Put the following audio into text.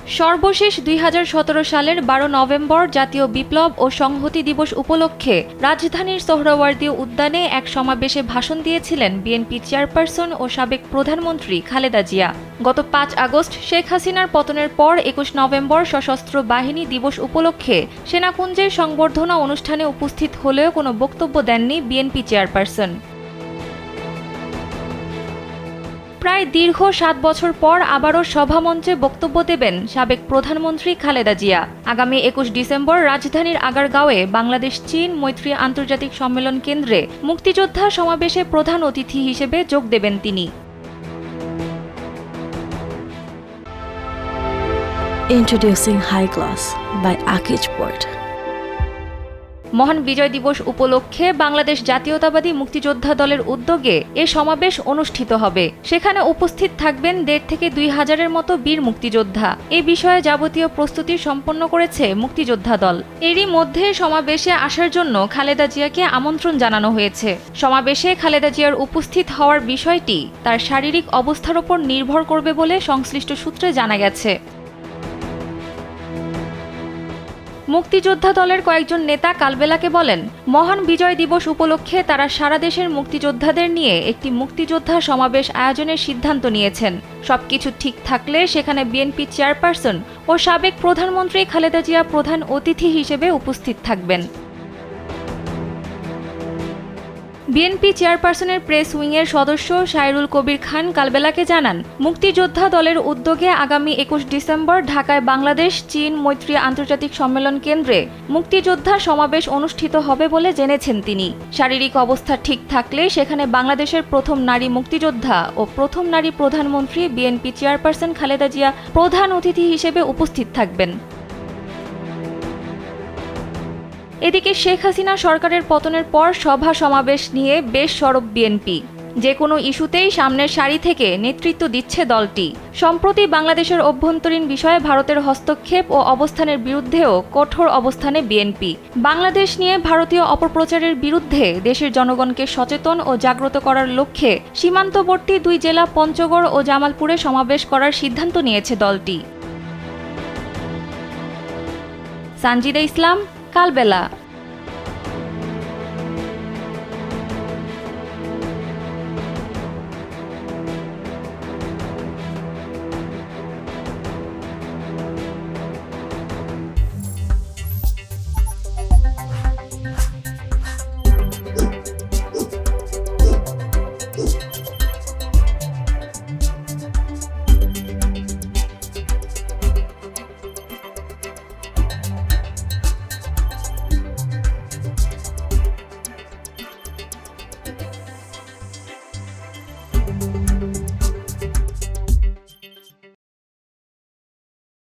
সর্বশেষ ২০১৭ সালের ১২ নভেম্বর জাতীয় বিপ্লব ও সংহতি দিবস উপলক্ষে রাজধানীর সোহরাওয়ার্দী উদ্যানে এক সমাবেশে ভাষণ দিয়েছিলেন বিএনপি চেয়ারপারসন ও সাবেক প্রধানমন্ত্রী খালেদা জিয়া। গত ৫ আগস্ট শেখ হাসিনার পতনের পর ২১ নভেম্বর সশস্ত্র বাহিনী দিবস উপলক্ষে সেনাকুঞ্জের সংবর্ধনা অনুষ্ঠানে উপস্থিত হলেও কোনো বক্তব্য দেননি বিএনপি চেয়ারপারসন। প্রায় দীর্ঘ ৭ বছর পর আবারও সভামঞ্চে বক্তব্য দেবেন সাবেক প্রধানমন্ত্রী খালেদা জিয়া। আগামী ২১ ডিসেম্বর রাজধানীর আগারগাঁওয়ে বাংলাদেশ চীন মৈত্রী আন্তর্জাতিক সম্মেলন কেন্দ্রে মুক্তিযোদ্ধা সমাবেশে প্রধান অতিথি হিসেবে যোগ দেবেন তিনি। Introducing High Class by Akij Port. মহান বিজয় দিবস উপলক্ষে বাংলাদেশ জাতীয়তাবাদী মুক্তিযোদ্ধা দলের উদ্যোগে এ সমাবেশ অনুষ্ঠিত হবে। সেখানে উপস্থিত থাকবেন ১.৫ থেকে ২ হাজারের মতো বীর মুক্তিযোদ্ধা। এ বিষয়ে যাবতীয় প্রস্তুতি সম্পন্ন করেছে মুক্তিযোদ্ধা দল। এরই মধ্যে সমাবেশে আসার জন্য খালেদা জিয়াকে আমন্ত্রণ জানানো হয়েছে। সমাবেশে খালেদা জিয়ার উপস্থিত হওয়ার বিষয়টি তার শারীরিক অবস্থার উপর নির্ভর করবে বলে সংশ্লিষ্ট সূত্রে জানা গেছে। মুক্তিযোদ্ধা দলের কয়েকজন নেতা কালবেলাকে বলেন, মহান বিজয় দিবস উপলক্ষে তারা সারা দেশের মুক্তিযোদ্ধাদের নিয়ে একটি মুক্তিযোদ্ধা সমাবেশ আয়োজনের সিদ্ধান্ত নিয়েছেন। সবকিছু ঠিক থাকলে সেখানে বিএনপি চেয়ারপারসন ও সাবেক প্রধানমন্ত্রী খালেদা জিয়া প্রধান অতিথি হিসেবে উপস্থিত থাকবেন। বিএনপি চেয়ারপারসনের প্রেস উইংয়ের সদস্য সাইরুল কবির খান কালবেলাকে জানান, মুক্তিযোদ্ধা দলের উদ্যোগে আগামী ২১ ডিসেম্বর ঢাকায় বাংলাদেশ চীন মৈত্রী আন্তর্জাতিক সম্মেলন কেন্দ্রে মুক্তিযোদ্ধা সমাবেশ অনুষ্ঠিত হবে বলে জেনেছেন তিনি। শারীরিক অবস্থা ঠিক থাকলে সেখানে বাংলাদেশের প্রথম নারী মুক্তিযোদ্ধা ও প্রথম নারী প্রধানমন্ত্রী বিএনপি চেয়ারপারসন খালেদা জিয়া প্রধান অতিথি হিসেবে উপস্থিত থাকবেন। এদিকে শেখ হাসিনা সরকারের পতনের পর সভা সমাবেশ নিয়ে বেশ সরব বিএনপি। যে কোনো ইস্যুতেই সামনের সারি থেকে নেতৃত্ব দিচ্ছে দলটি। সম্প্রতি বাংলাদেশের অভ্যন্তরীণ বিষয়ে ভারতের হস্তক্ষেপ ও অবস্থানের বিরুদ্ধেও কঠোর অবস্থানে বিএনপি। বাংলাদেশ নিয়ে ভারতীয় অপপ্রচারের বিরুদ্ধে দেশের জনগণকে সচেতন ও জাগ্রত করার লক্ষ্যে সীমান্তবর্তী ২ জেলা পঞ্চগড় ও জামালপুরে সমাবেশ করার সিদ্ধান্ত নিয়েছে দলটি। সানজিদা ইসলাম, কালবেলা।